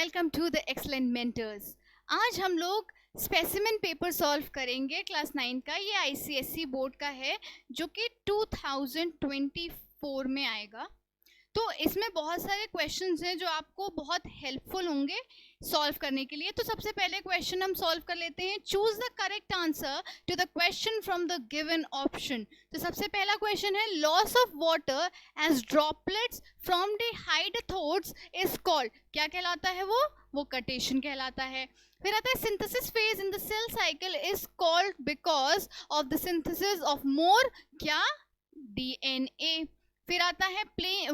Welcome to the excellent mentors. आज हम लोग स्पेसिमेन पेपर सॉल्व करेंगे क्लास 9 का। ये आईसीएसई बोर्ड का है जो कि 2024 में आएगा। तो इसमें बहुत सारे क्वेश्चंस हैं जो आपको बहुत हेल्पफुल होंगे सॉल्व करने के लिए। तो सबसे पहले क्वेश्चन हम सॉल्व कर लेते हैं। Choose the correct answer to the question from the given option. तो सबसे पहला क्वेश्चन है loss of water as droplets from the hydathodes is called. क्या कहलाता है वो कटेशन कहलाता है। फिर आता है synthesis phase in the cell cycle is called because of the synthesis of more क्या डीएनए। फिर आता है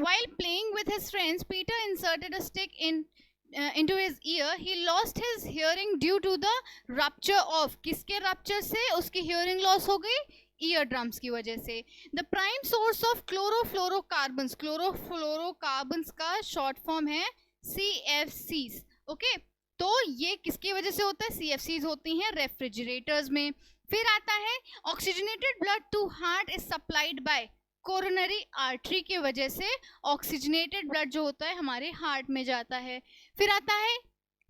while playing with his friends, Peter inserted a stick into his ear. He lost his hearing due to the rupture of किसके rupture से उसकी hearing loss हो गई? Eardrums की वजह से। The prime source of chlorofluorocarbons, chlorofluorocarbons का short form है CFCs. Okay? तो ये किसकी वजह से होता है? CFCs होती हैं रेफ्रिजरेटर्स में। फिर आता है oxygenated blood to heart is supplied by coronary artery की वजह से ऑक्सीजनेटेड ब्लड जो होता है हमारे हार्ट में जाता है। फिर आता है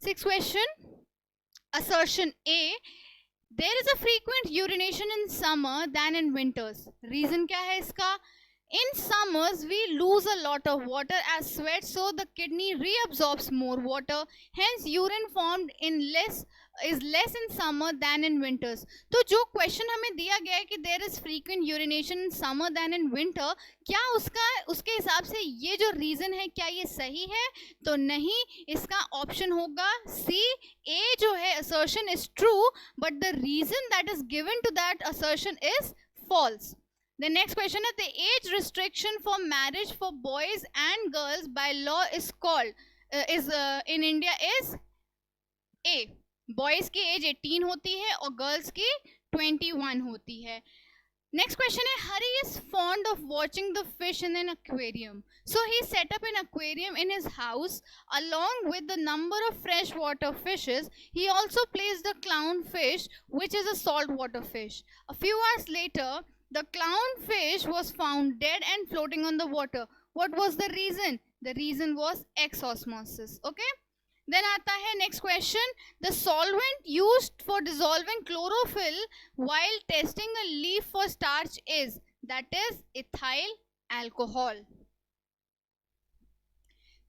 6th question assertion A there is a frequent urination in summer than in winters. Reason क्या है इसका? In summers, we lose a lot of water as sweat, so the kidney reabsorbs more water. Hence, urine formed is less in summer than in winters. तो जो question हमें दिया गया है कि there is frequent urination in summer than in winter, क्या उसके हिसाब से ये जो रीजन है क्या ये सही है? तो नहीं, इसका ऑप्शन होगा सी। ए जो है assertion is true, but the reason that is given to that assertion is false. The next question is the age restriction for marriage for boys and girls by law is called in India is A. Boys की age 18 होती है और girls की 21 होती है। Next question है Hari is fond of watching the fish in an aquarium. So he set up an aquarium in his house along with the number of freshwater fishes. He also placed the clownfish, which is a saltwater fish. A few hours later, the clownfish was found dead and floating on the water. What was the reason? The reason was exosmosis. Okay. Then आता है next question. The solvent used for dissolving chlorophyll while testing a leaf for starch is, that is ethyl alcohol.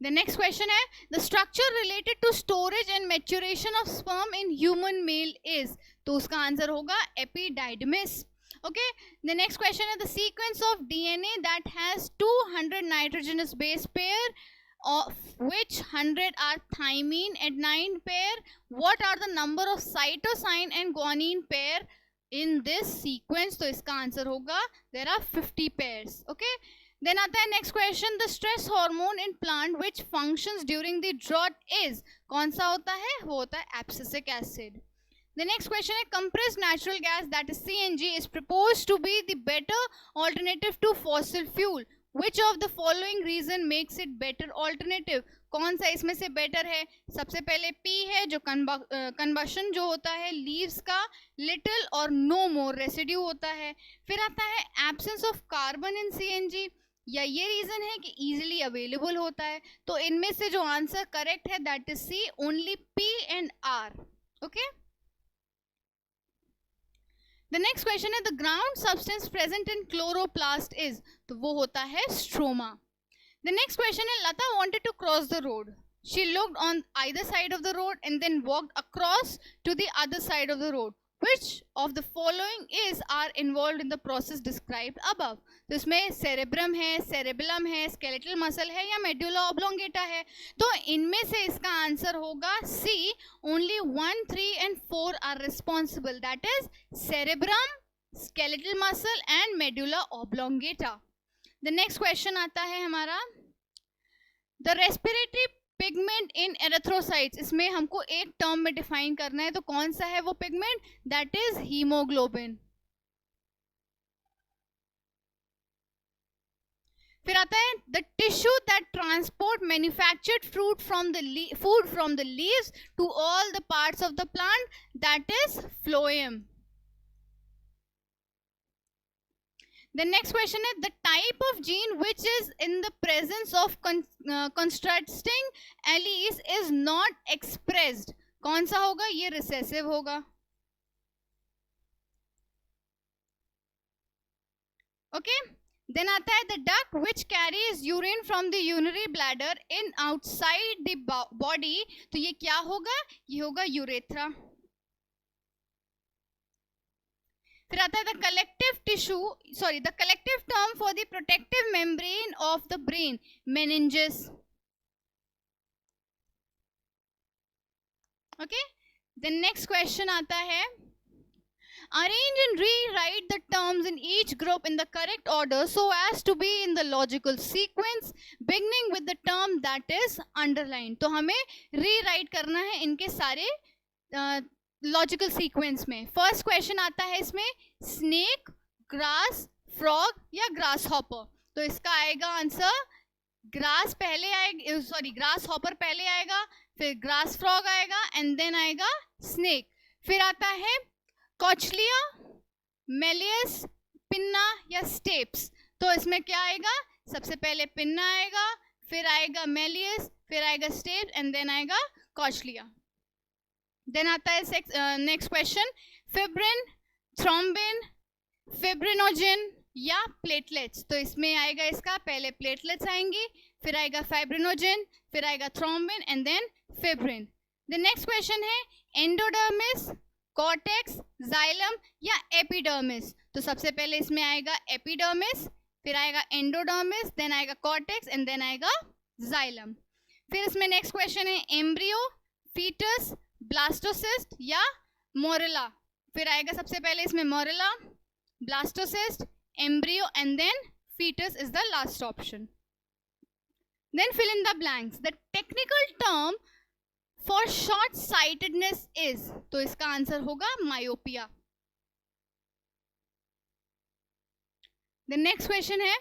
The next question है the structure related to storage and maturation of sperm in human male is, तो उसका answer होगा epididymis. Okay, the next question is the sequence of DNA that has 200 nitrogenous base pair, of which 100 are thymine adenine pair. What are the number of cytosine and guanine pair in this sequence? तो इसका answer होगा there are 50 pairs. Okay, then आता है next question the stress hormone in plant which functions during the drought is, कौन सा होता है? वो होता है abscisic acid. The next question is compressed natural gas, that is CNG, is proposed to be the better alternative to fossil fuel. Which of the following reason makes it better alternative? कौन सा इसमें से better है? सबसे पहले P है जो combustion जो होता है leaves का little और no more residue होता है। फिर आता है absence of carbon in CNG, या ये रीजन है कि easily available होता है। तो इनमें से जो आंसर करेक्ट है that is C, only P and R. Okay. The next question is the ground substance present in chloroplast is, तो वो होता है stroma. The next question is Lata wanted to cross the road. She looked on either side of the road and then walked across to the other side of the road. Which of the following are involved in the process described above? तो इसमें cerebrum है, cerebellum है, skeletal muscle है या medulla oblongata है? तो इनमें से इसका आंसर होगा C. Only 1, 3 and 4 are responsible. That is cerebrum, skeletal muscle and medulla oblongata. The next question आता है हमारा the respiratory pigment in erythrocytes. इसमें हमको एक टर्म में डिफाइन करना है, तो कौन सा है वो पिगमेंट? That is haemoglobin. फिर आता है the tissue that transport manufactured food from the leaves to all the parts of the plant, that is phloem. The next question is the type of gene which is in the presence of contrasting alleles is not expressed. कौन सा होगा? ये recessive होगा. Okay. Then आता है the duct which carries urine from the urinary bladder in outside the body. तो ये क्या होगा? ये होगा urethra. फिर आता है the collective term for the protective membrane of the brain, meninges. Okay. The next question आता है arrange and rewrite the terms in each group in the correct order so as to be in the logical sequence beginning with the term that is underlined. तो हमें rewrite करना है इनके सारे logical sequence में. First question आता है इसमें स्नेक, ग्रास, फ्रॉग या ग्रास हॉपर. तो इसका आएगा आंसर ग्रास पहले आएगा, सॉरी ग्रास हॉपर पहले आएगा, फिर ग्रास फ्रॉग आएगा एंड देन आएगा स्नेक. फिर आता है कॉचलिया, मेलियस, पिन्ना या स्टेप्स. तो इसमें क्या आएगा? सबसे पहले पिन्ना आएगा, फिर आएगा मेलियस, फिर आएगा स्टेप्स एंड देन आएगा कॉचलिया. देन आता है next question fibrin, thrombin, fibrinogen या प्लेटलेट्स. तो इसमें आएगा इसका पहले प्लेटलेट्स आएंगी, फिर आएगा फाइब्रिनोजन, फिर आएगा thrombin and then fibrin. The next question है एंडोडर्मिस, कॉर्टेक्स, जाइलम या एपिडर्मिस. तो सबसे पहले इसमें आएगा एपिडर्मिस, फिर आएगा एंडोडर्मिस, देन आएगा कॉर्टेक्स एंड देन आएगा जाइलम. फिर इसमें नेक्स्ट क्वेश्चन है एम्ब्रियो, फीटस, ब्लास्टोसिस्ट या मोरेला. फिर आएगा सबसे पहले इसमें morula, blastocyst, embryo and then fetus is the last option. Then fill in the blanks. The technical term for short sightedness is, तो इसका आंसर होगा myopia. The next question है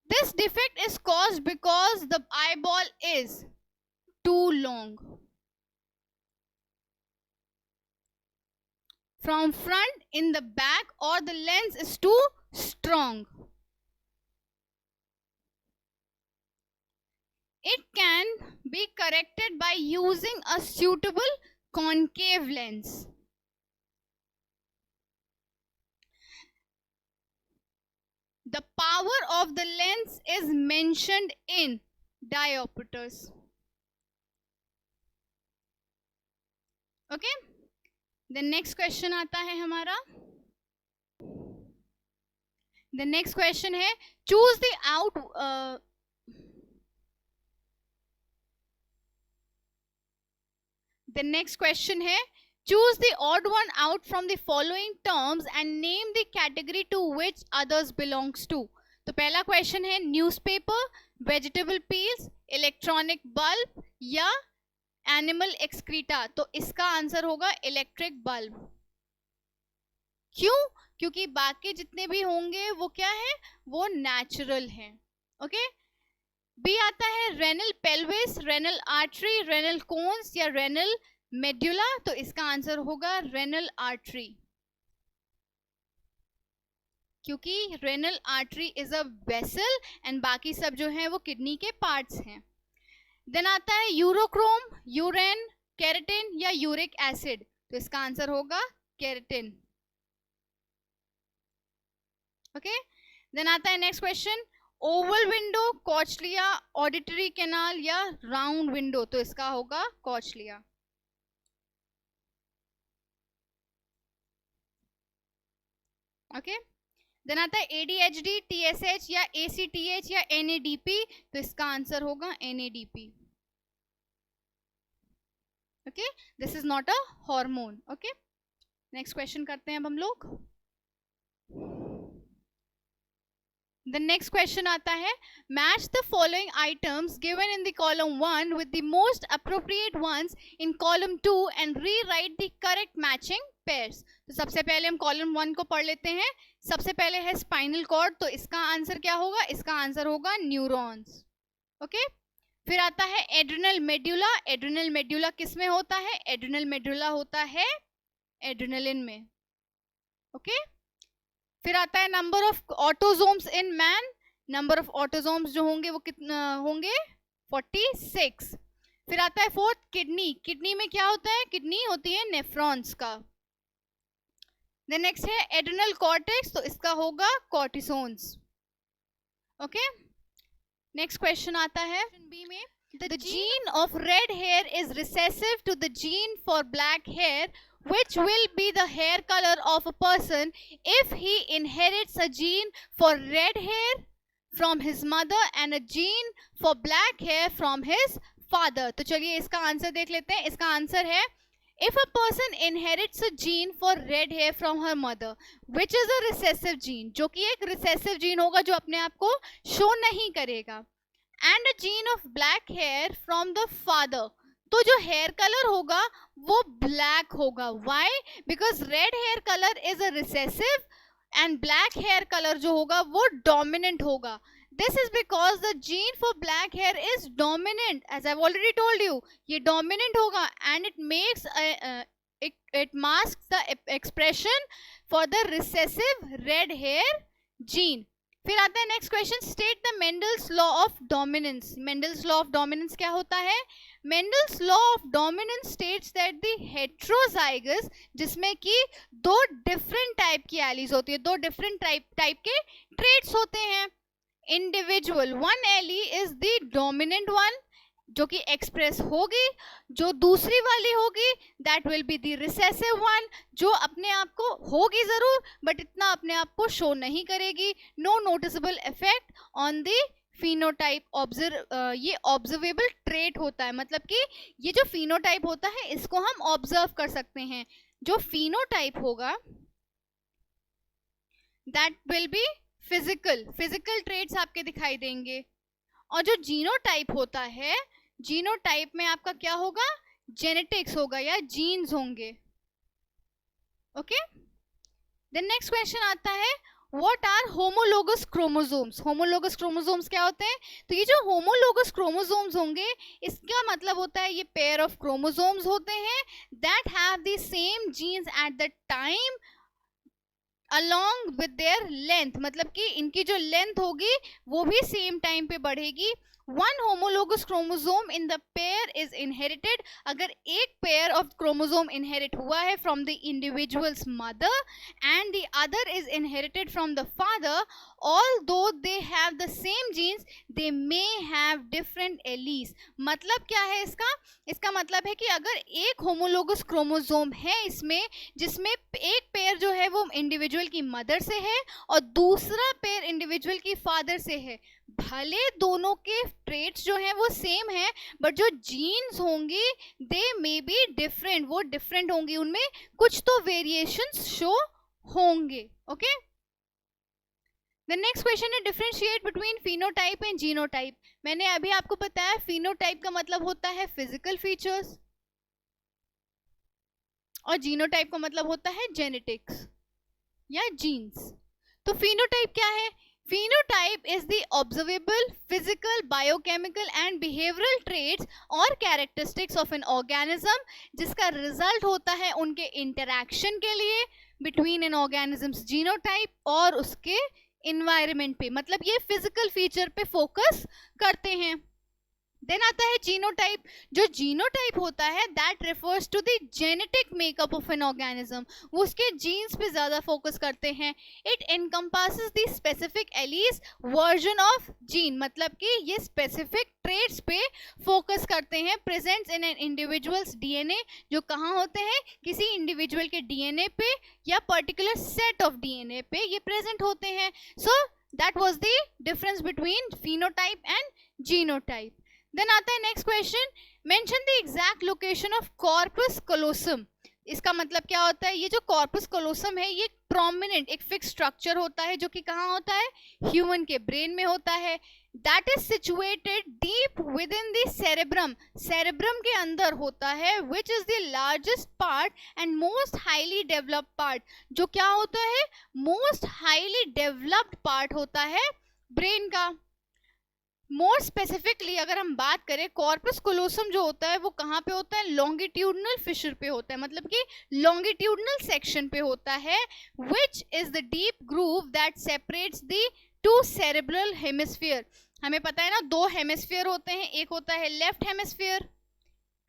this defect is caused because the eyeball is too long, from front, in the back, or the lens is too strong. It can be corrected by using a suitable concave lens. The power of the lens is mentioned in diopters. Okay. The next question आता है हमारा. The next question है choose the The next question है choose the odd one out from the following terms and name the category to which others belongs to. तो पहला question है newspaper, vegetable peels, electronic bulb या animal excreta. तो इसका answer होगा electric bulb. क्यों? क्योंकि बाकी जितने भी होंगे वो क्या है, वो नेचुरल हैं. ओके. बी आता है renal pelvis, renal artery, renal cones या रेनल मेड्यूला. तो इसका आंसर होगा रेनल आर्टरी, क्योंकि renal artery is a vessel and बाकी सब जो है वो किडनी के पार्ट्स हैं. देन आता है यूरोक्रोम, यूरेन, केराटिन या यूरिक एसिड. तो इसका आंसर होगा केराटिन. ओके. देन आता है next question Oval window, कॉचलिया, auditory canal या राउंड विंडो. तो इसका होगा कॉचलिया. ओके. देन आता है ADHD, TSH या ACTH या NADP. तो इसका आंसर होगा NADP. Okay. This is not a hormone. Okay. Next question करते हैं अब हम लोग. The next question आता है match the following items given in the column 1 with the most appropriate ones in column 2 and rewrite the correct matching pairs. तो सबसे पहले हम column 1 को पढ़ लेते हैं. सबसे पहले है spinal cord. तो इसका आंसर क्या होगा? इसका आंसर होगा neurons. ओके. फिर आता है एड्रिनल मेड्यूला. एड्रिनल मेड्यूला किस में होता है? एड्रिनल मेड्यूला होता है एड्रिनलिन में. ओके. फिर आता है number of autosomes in man, number of autosomes जो होंगे वो कितना होंगे 46। फिर आता है फोर्थ किडनी, किडनी में क्या होता है, किडनी होती है नेफ्रॉन्स का। देन नेक्स्ट है एड्रिनल कॉर्टेक्स, तो इसका होगा कॉर्टिसोन्स। ओके, नेक्स्ट क्वेश्चन आता है बी में, the gene of red hair is recessive to the gene for black hair, which will be the hair color of a person if he inherits a gene for red hair from his mother and a gene for black hair from his father। तो चलिए इसका answer देख लेते हैं। इसका answer है if a person inherits a gene for red hair from her mother which is a recessive gene, जो कि एक recessive gene होगा जो अपने आप को शो नहीं करेगा, and a gene of black hair from the father, तो जो हेयर कलर होगा वो ब्लैक होगा। Why? Because red hair colour is a recessive and black hair colour जो होगा वो डोमिनेंट होगा। This is because the gene for black hair is dominant, as I already told you, ये dominant होगा and it makes it masks the expression for the recessive red hair gene। फिर आता है next question, state the Mendel's law of dominance. Mendel's law of dominance क्या होता है? Mendel's law of dominance states that the heterozygous, जिसमें कि दो different type की एलीज होती है, दो डिफरेंट टाइप के ट्रेट्स होते हैं। Individual one allele is the dominant one, जो कि एक्सप्रेस होगी, जो दूसरी वाली होगी that will be the recessive one, जो अपने आप को होगी जरूर बट इतना अपने आप को शो नहीं करेगी। No noticeable effect on the phenotype. ये ऑब्जर्वेबल ट्रेट होता है, मतलब कि ये जो फिनोटाइप होता है इसको हम ऑब्जर्व कर सकते हैं। जो फिनोटाइप होगा that will B physical traits आपके दिखाई देंगे, और जो जीनोटाइप होता है, जीनोटाइप में आपका क्या होगा, जेनेटिक्स होगा या जीन्स होंगे। ओके, देन नेक्स्ट क्वेश्चन आता है, what are homologous chromosomes. Homologous chromosomes क्या होते हैं? तो ये जो होमोलोगस क्रोमोसोम्स होंगे इसका मतलब होता है ये पेयर ऑफ क्रोमोसोम्स होते हैं that have the same genes at the time along with their length, मतलब कि इनकी जो लेंथ होगी वो भी सेम टाइम पे बढ़ेगी। One homologous chromosome in the pair is inherited, अगर एक पेयर ऑफ क्रोमोसोम इनहेरिट हुआ है from the individuals mother and the other is inherited from the father, although they have the same genes they may have different alleles। मतलब क्या है इसका? इसका मतलब है कि अगर एक होमोलोगस क्रोमोसोम है इसमें, जिसमें एक पेयर जो है वो इंडिविजुअल की मदर से है और दूसरा पेयर इंडिविजुअल की फादर से है, भले दोनों के ट्रेट्स जो हैं वो सेम है बट जो जीन्स होंगी दे मे बी डिफरेंट, वो डिफरेंट होंगी, उनमें कुछ तो वेरिएशंस शो होंगे। ओके, द नेक्स्ट क्वेश्चन है differentiate between phenotype and genotype. मैंने अभी आपको बताया फिनोटाइप का मतलब होता है फिजिकल फीचर्स और जीनोटाइप का मतलब होता है जेनेटिक्स या जीन्स। तो फिनोटाइप क्या है? Phenotype is the observable physical, biochemical and behavioral traits और characteristics of an organism जिसका result होता है उनके interaction के लिए between an organism's genotype और उसके environment पे, मतलब ये physical feature पे focus करते हैं। देन आता है जीनोटाइप। जो जीनोटाइप होता है that refers to the genetic makeup of an organism, वो उसके जीन्स पे ज्यादा फोकस करते हैं। It encompasses the specific alleles version of gene, मतलब कि ये स्पेसिफिक ट्रेट्स पे फोकस करते हैं presents in an individual's DNA, जो कहाँ होते हैं, किसी इंडिविजुअल के डीएनए पे या पर्टिकुलर सेट ऑफ डीएनए पे ये प्रेजेंट होते हैं। So that was the difference between phenotype and genotype. Then आता है next question, mention the exact location of corpus callosum. इसका मतलब क्या होता है? ये जो कॉर्पस कलोसम है ये प्रोमिनेंट एक फिक्स स्ट्रक्चर होता है जो कि कहाँ होता है, ह्यूमन के ब्रेन में होता है। That is situated deep with in the cerebrum, cerebrum के अंदर होता है, which is the largest part and most highly developed part. जो क्या होता है? मोस्ट हाईली डेवलप्ड पार्ट होता है ब्रेन का। मोर स्पेसिफिकली अगर हम बात करें, कॉर्पस कोलोसम जो होता है वो कहाँ पे होता है, लॉन्गिट्यूडनल फिशर पे होता है, मतलब कि लॉन्गिट्यूडनल सेक्शन पे होता है, which is the deep groove that separates the two cerebral hemisphere. हमें पता है ना, दो हेमिस्फीयर होते हैं, एक होता है लेफ्ट हेमिस्फीयर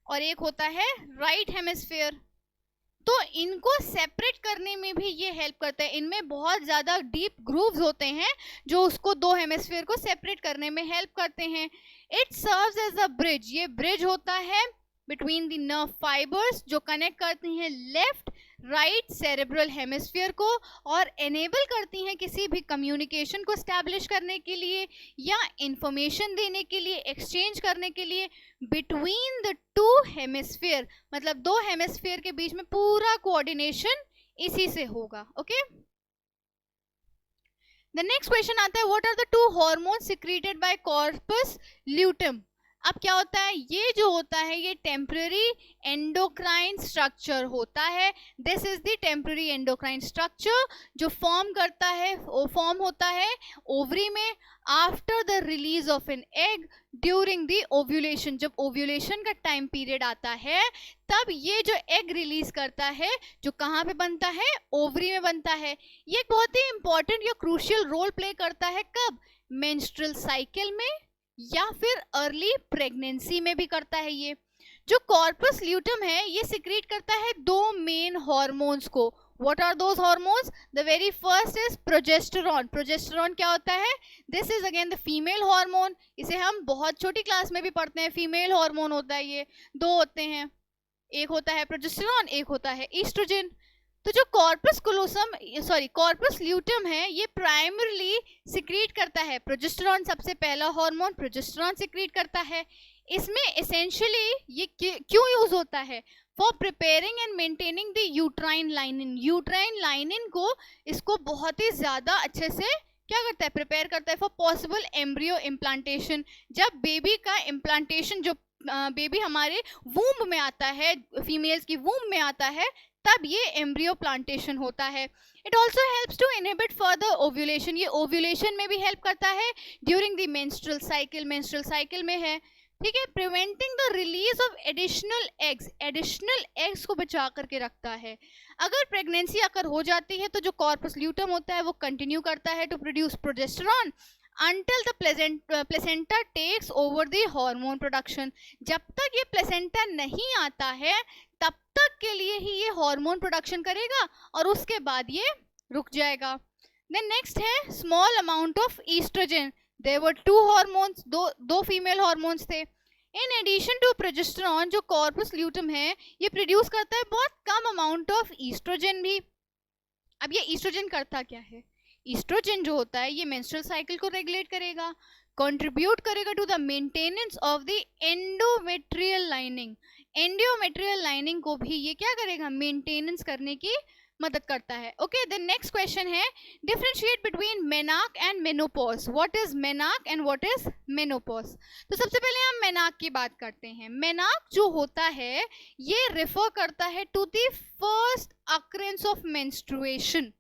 और एक होता है राइट हेमिस्फीयर। तो इनको सेपरेट करने में भी ये हेल्प करता है, इनमें बहुत ज़्यादा डीप ग्रूव्स होते हैं जो उसको दो हेमिस्फीयर को सेपरेट करने में हेल्प करते हैं। It serves as a bridge, ये ब्रिज होता है बिटवीन द नर्व फाइबर्स जो कनेक्ट करती हैं लेफ्ट राइट सेरेब्रल हेमिस्फीयर को और एनेबल करती हैं किसी भी कम्युनिकेशन को स्टैब्लिश करने के लिए या इंफॉर्मेशन देने के लिए, एक्सचेंज करने के लिए बिटवीन द टू हेमिस्फीयर, मतलब दो हेमिस्फीयर के बीच में पूरा कोऑर्डिनेशन इसी से होगा। ओके, द नेक्स्ट क्वेश्चन आता है, what are the two hormones secreted by corpus luteum. अब क्या होता है, ये जो होता है ये टेम्पररी एंडोक्राइन स्ट्रक्चर होता है। This is the temporary endocrine structure जो फॉर्म करता है, फॉर्म होता है ओवरी में after the release of an egg during the ovulation. जब ओव्यूलेशन का टाइम पीरियड आता है तब ये जो एग रिलीज करता है जो कहाँ पे बनता है, ओवरी में बनता है। ये एक बहुत ही इंपॉर्टेंट या क्रूशियल रोल प्ले करता है, कब, मेंस्ट्रुअल साइकिल में या फिर अर्ली प्रेगनेंसी में भी करता है। ये जो कॉर्पस ल्यूटम है ये सिक्रीट करता है दो मेन हार्मोन्स को। What are those hormones, the very first is progesterone. Progesterone क्या होता है, this is again the female hormone, इसे हम बहुत छोटी क्लास में भी पढ़ते हैं, फीमेल हार्मोन होता है। ये दो होते हैं, एक होता है प्रोजेस्टेरॉन, एक होता है ईस्ट्रोजन। तो जो कॉर्पस कोलोसम कॉर्पस ल्यूटम है ये प्राइमरली सिक्रीट करता है प्रोजेस्टेरॉन, सबसे पहला हार्मोन प्रोजेस्टेरॉन सिक्रीट करता है। इसमें एसेंशियली ये क्यों यूज होता है, for preparing and maintaining the uterine linen. Uterine linen को इसको बहुत ही ज्यादा अच्छे से क्या करता है, प्रिपेयर करता है फॉर पॉसिबल एम्ब्रियो इम्प्लांटेशन। जब बेबी का इम्प्लांटेशन, जो बेबी हमारे वूम्ब में आता है, फीमेल्स की वूम्ब में आता है, तब ये एम्ब्रियो प्लांटेशन होता है। It also helps to inhibit further ovulation, ये ओव्यूलेशन में भी हेल्प करता है during the menstrual cycle, menstrual cycle में है, ठीक है। Preventing the release of additional eggs, additional eggs को बचा करके रखता है। अगर प्रेगनेंसी अगर हो जाती है तो जो कॉर्पस ल्यूटम होता है वो कंटिन्यू करता है to produce progesterone until the placenta takes over the hormone production। जब तक ये प्लेसेंटा नहीं आता है तब तक के लिए ही ये हार्मोन प्रोडक्शन करेगा और उसके बाद ये रुक जाएगा। देन नेक्स्ट है small amount of oestrogen. There were two hormones, दो फीमेल हार्मोन्स थे। इन एडिशन टू प्रोजेस्टेरॉन जो कॉर्पस ल्यूटम है ये प्रोड्यूस करता है बहुत कम अमाउंट ऑफ ईस्ट्रोजन भी। अब ये ईस्ट्रोजन करता क्या है, ईस्ट्रोजन जो होता है ये मेंस्ट्रुअल साइकिल को रेगुलेट करेगा, कंट्रीब्यूट करेगा to the maintenance of the endometrial lining. Endometrial lining को भी ये क्या करेगा, मेंटेनेंस करने की मदद करता है। ओके, द नेक्स्ट क्वेश्चन है differentiate between menarche and menopause. What is menarche and what is menopause. तो सबसे पहले हम मेनार्क की बात करते हैं। मेनार्क जो होता है ये रेफर करता है to the first occurrence of menstruation,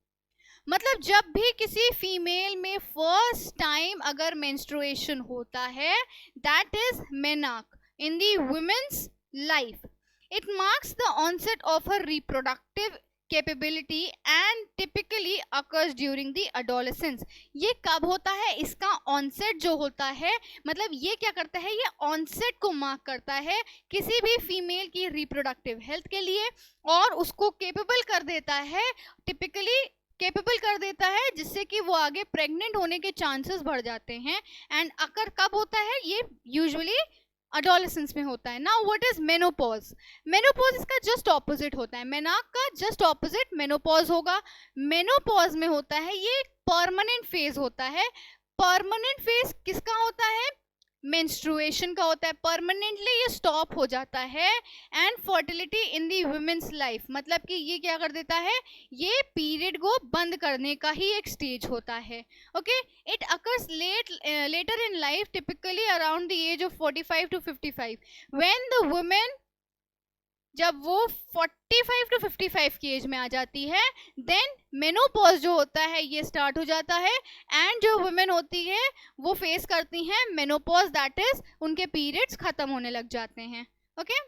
मतलब जब भी किसी फीमेल में फर्स्ट टाइम अगर मेंस्ट्रुएशन होता है, that is menarche in the women's life. It marks the onset of her reproductive capability and typically occurs during the adolescence. ये कब होता है, इसका ऑनसेट जो होता है, मतलब ये क्या करता है, ये ऑनसेट को मार्क करता है किसी भी फीमेल की रिप्रोडक्टिव हेल्थ के लिए और उसको केपेबल कर देता है, टिपिकली केपेबल कर देता है, जिससे कि वो आगे प्रेग्नेंट होने के चांसेस बढ़ जाते हैं। एंड अकर कब होता है, ये यूजुअली एडोलेसेंस में होता है। Now what is menopause. Menopause इसका जस्ट ऑपोजिट होता है, मेनार्क का जस्ट ऑपोजिट मेनोपॉज होगा। मेनोपॉज में होता है ये परमानेंट फेज होता है। परमानेंट फेज किसका होता है, मेंस्ट्रुएशन का होता है, परमानेंटली ये स्टॉप हो जाता है। And fertility in the women's life, मतलब कि ये क्या कर देता है, ये पीरियड को बंद करने का ही एक स्टेज होता है। Okay, it occurs later in life, typically around the age of 45 to 55 when the women जब वो 45 to 55 की एज में आ जाती है, देन मेनोपॉज जो होता है ये स्टार्ट हो जाता है, एंड जो वुमेन होती है वो फेस करती हैं मेनोपॉज, दैट इज उनके पीरियड्स खत्म होने लग जाते हैं. ओके,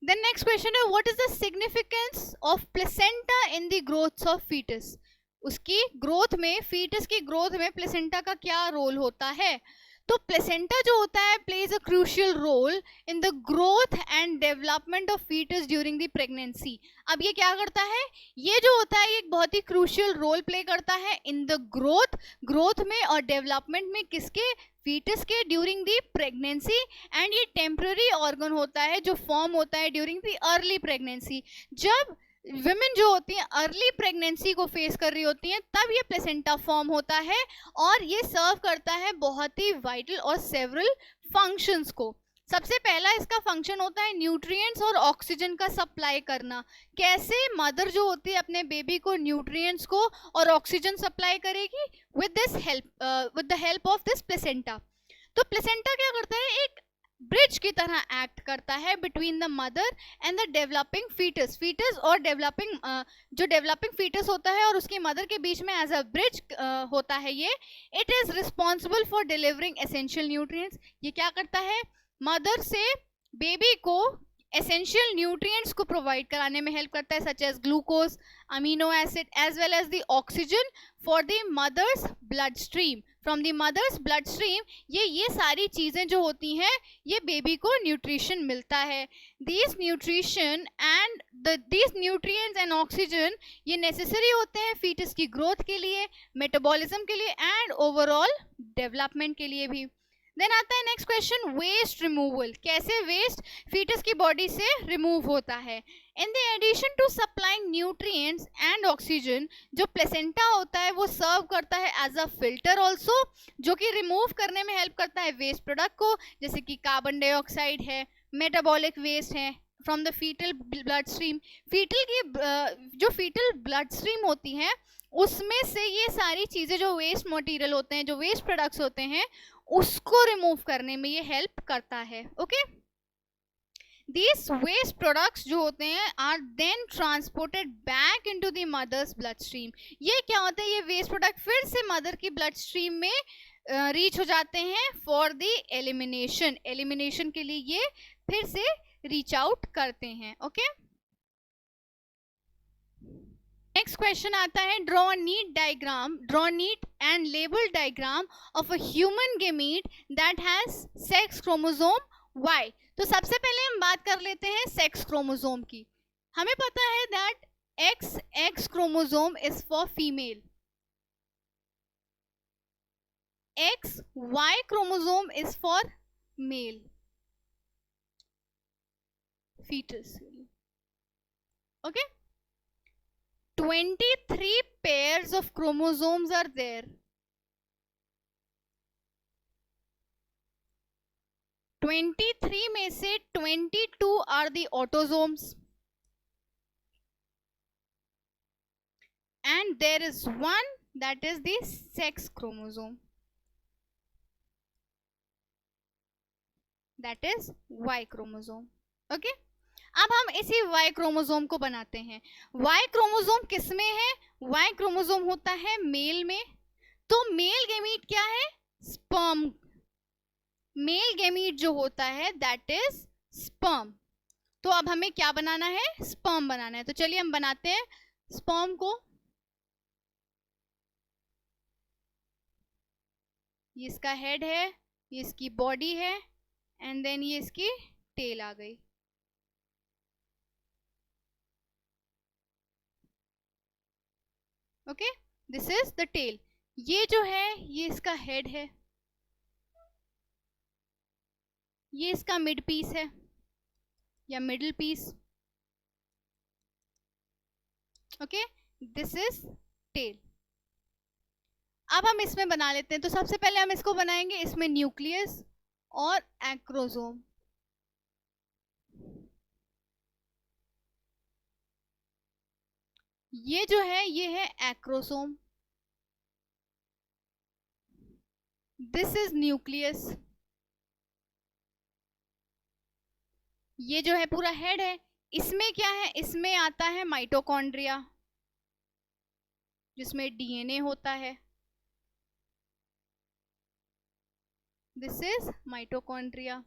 देन नेक्स्ट क्वेश्चन है, what is the significance of placenta in the growth of foetus. उसकी ग्रोथ में, फीटस की ग्रोथ में प्लेसेंटा का क्या रोल होता है. तो प्लेसेंटा जो होता है plays a crucial role in the growth and development of foetus during the pregnancy. अब ये क्या करता है, ये जो होता है ये एक बहुत ही क्रूशियल रोल प्ले करता है इन द ग्रोथ में और डेवलपमेंट में, किसके, फीटस के, ड्यूरिंग द प्रेगनेंसी. एंड ये टेम्पररी ऑर्गन होता है जो फॉर्म होता है ड्यूरिंग द अर्ली प्रेगनेंसी. जब विमेन जो होती हैं अर्ली प्रेगनेंसी को फेस कर रही होती हैं, तब ये प्लेसेंटा फॉर्म होता है और ये सर्व करता है बहुत ही वाइटल और सेवरल फंक्शंस को. सबसे पहला इसका फंक्शन होता है न्यूट्रिएंट्स और ऑक्सीजन का सप्लाई करना. कैसे मदर जो होती है अपने बेबी को न्यूट्रिएंट्स को और ऑक्सीजन सप्लाई करेगी, with the help of this placenta. तो प्लेसेंटा क्या करता है, एक ब्रिज की तरह एक्ट करता है between the mother and the developing foetus और डेवलपिंग जो डेवलपिंग फीटस होता है और उसकी मदर के बीच में एज अ ब्रिज होता है ये. It is responsible for delivering essential nutrients. ये क्या करता है, मदर से बेबी को एसेंशियल न्यूट्रिएंट्स को प्रोवाइड कराने में हेल्प करता है, such as glucose, amino acid, as well as the oxygen for the mother's blood stream. From the mother's blood stream ये सारी चीज़ें जो होती हैं ये बेबी को न्यूट्रिशन मिलता है. These nutrition and these nutrients and oxygen ये नेसेसरी होते हैं फीटस की ग्रोथ के लिए, मेटाबॉलिज्म के लिए एंड ओवरऑल डेवलपमेंट के लिए भी. देन आता है नेक्स्ट क्वेश्चन, वेस्ट रिमूवल. कैसे वेस्ट फीटस की बॉडी से रिमूव होता है. In the addition to supplying nutrients and oxygen, जो प्लेसेंटा होता है वो सर्व करता है एज अ फिल्टर ऑल्सो, जो कि रिमूव करने में हेल्प करता है वेस्ट प्रोडक्ट को, जैसे कि कार्बन डाइऑक्साइड है, मेटाबॉलिक वेस्ट है from the fetal blood stream. Fetal की जो फीटल ब्लड स्ट्रीम होती है उसमें से ये सारी चीज़ें जो वेस्ट मटेरियल होते हैं, जो वेस्ट प्रोडक्ट्स होते हैं, उसको रिमूव करने में ये हेल्प करता है. ओके, These waste products जो होते हैं are then transported back into the mother's bloodstream. ये क्या होता है, ये waste product फिर से मदर की ब्लड स्ट्रीम में रीच हो जाते हैं फॉर द एलिमिनेशन के लिए ये फिर से रीच आउट करते हैं. ओके, नेक्स्ट क्वेश्चन आता है, draw neat and label diagram of a human gamete that has sex chromosome Y. तो सबसे पहले हम बात कर लेते हैं सेक्स क्रोमोसोम की. हमें पता है that XX chromosome is for female, XY chromosome is for male fetus. Okay, 23 pairs of chromosomes are there. 23 में से 22 are the autosomes and there is one that is the sex chromosome, that is Y chromosome. Okay, अब हम इसी Y chromosome को बनाते हैं. Y chromosome किस में है, Y क्रोमोसोम होता है मेल में. तो मेल गेमीट क्या है, स्पर्म. मेल गेमीट जो होता है दैट इज स्पर्म. तो अब हमें क्या बनाना है, स्पर्म बनाना है. तो चलिए हम बनाते हैं स्पर्म को. ये इसका हेड है, ये इसकी बॉडी है एंड देन ये इसकी टेल आ गई. Okay, this is the tail. ये जो है ये इसका हेड है, ये इसका मिड पीस है या middle piece. Okay, this is tail. अब हम इसमें बना लेते हैं. तो सबसे पहले हम इसको बनाएंगे, इसमें न्यूक्लियस और एक्रोसोम. ये जो है ये है एक्रोसोम, दिस इज न्यूक्लियस, ये जो है पूरा हेड है, इसमें क्या है, इसमें आता है माइटोकॉन्ड्रिया जिसमें डीएनए होता है, दिस इज माइटोकॉन्ड्रिया।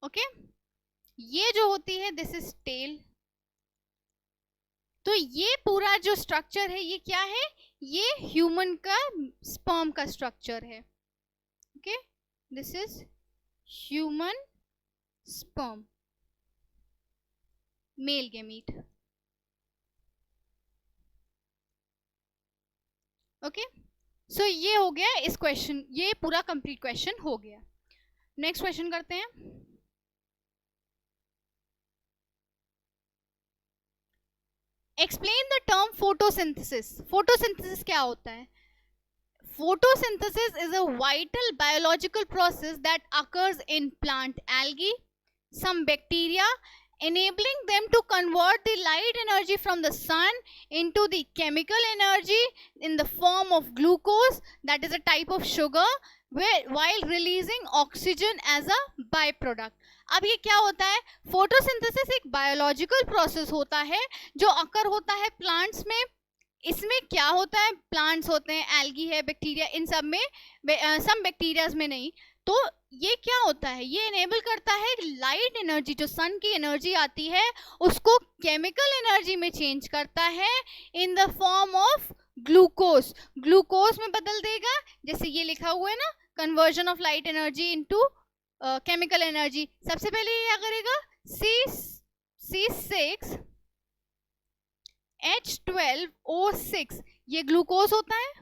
ओके, ये जो होती है दिस इज टेल। तो ये पूरा जो स्ट्रक्चर है ये क्या है, ये ह्यूमन का स्पर्म का स्ट्रक्चर है। Okay, this is human sperm, male gamete. Okay, so ये हो गया इस क्वेश्चन, ये पूरा कंप्लीट क्वेश्चन हो गया। नेक्स्ट क्वेश्चन करते हैं। Explain the term photosynthesis. Photosynthesis क्या होता है? Photosynthesis is a vital biological process that occurs in plant algae, some bacteria, enabling them to convert the light energy from the sun into the chemical energy in the form of glucose, that is a type of sugar, while releasing oxygen as a byproduct. अब ये क्या होता है? Photosynthesis एक biological process होता है जो अकर होता है प्लांट्स में। इसमें क्या होता है, प्लांट्स होते हैं, एल्गी है, बैक्टीरिया, इन सब में, सम बैक्टीरियाज में नहीं। तो ये क्या होता है, ये इनेबल करता है लाइट एनर्जी, जो सन की एनर्जी आती है उसको केमिकल एनर्जी में चेंज करता है in the form of glucose. Glucose में बदल देगा, जैसे ये लिखा हुआ है ना, conversion of light energy into chemical energy. सबसे पहले ये क्या करेगा, C6H12O6, ये ग्लूकोज होता है।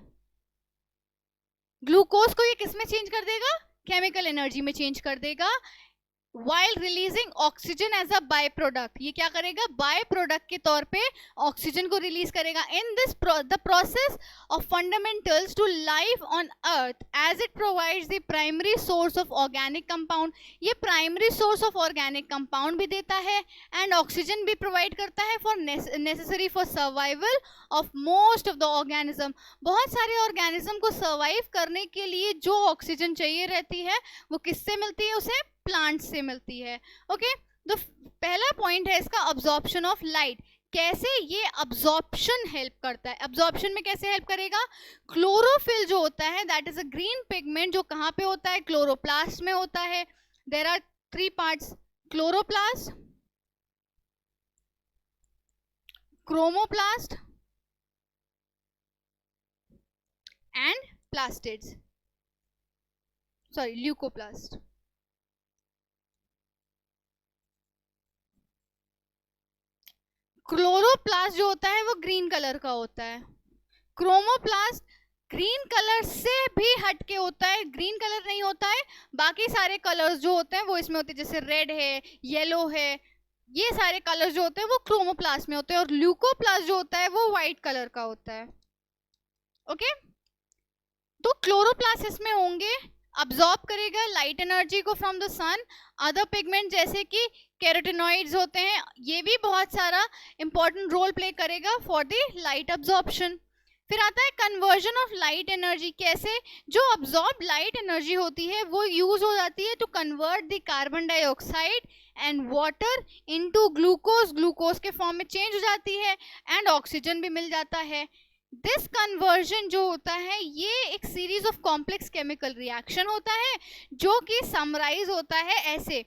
ग्लूकोज को ये किस में चेंज कर देगा, केमिकल एनर्जी में चेंज कर देगा, while releasing oxygen as a byproduct। ये क्या करेगा, बाय प्रोडक्ट के तौर पे ऑक्सीजन को रिलीज करेगा। in this the process of fundamentals to life on earth as it provides the primary source of organic compound। ये primary source of organic compound भी देता है and oxygen भी provide करता है for necessary for survival of most of the organism। बहुत सारे organism को survive करने के लिए जो ऑक्सीजन चाहिए रहती है वो किससे मिलती है, उसे प्लांट से मिलती है। ओके, तो पहला पॉइंट है इसका अब्जॉर्प्शन ऑफ लाइट। कैसे ये अब्जॉर्प्शन हेल्प करता है, अब्जॉर्प्शन में कैसे हेल्प करेगा, क्लोरोफिल जो होता है that is a green pigment, जो कहाँ पे होता है, क्लोरोप्लास्ट में होता है। There are 3 parts, chloroplast, chromoplast and plastids, sorry leucoplast. Chloroplast जो होता है वो ग्रीन कलर का होता है, क्रोमोप्लास्ट ग्रीन कलर से भी हटके होता है, ग्रीन कलर नहीं होता है, बाकी सारे कलर्स जो होते हैं वो इसमें होते हैं, जैसे रेड है, येलो है, ये सारे कलर्स जो होते हैं वो क्रोमोप्लास्ट में होते हैं, और ल्यूकोप्लास्ट जो होता है वो व्हाइट कलर का होता है। ओके, तो क्लोरोप्लास्ट इसमें होंगे, अब्सॉर्ब करेगा लाइट एनर्जी को from the sun. Other pigment जैसे कि कैरोटिनॉइड्स होते हैं, ये भी बहुत सारा इंपॉर्टेंट रोल प्ले करेगा फॉर द लाइट अब्सॉर्प्शन। फिर आता है कन्वर्जन ऑफ लाइट एनर्जी। कैसे, जो अब्सॉर्ब लाइट एनर्जी होती है वो यूज हो जाती है to convert the carbon dioxide and water into glucose, glucose के फॉर्म में चेंज हो जाती है, एंड ऑक्सीजन भी मिल जाता है। दिस कन्वर्जन जो होता है ये एक series of complex chemical reaction होता है जो कि समराइज होता है ऐसे,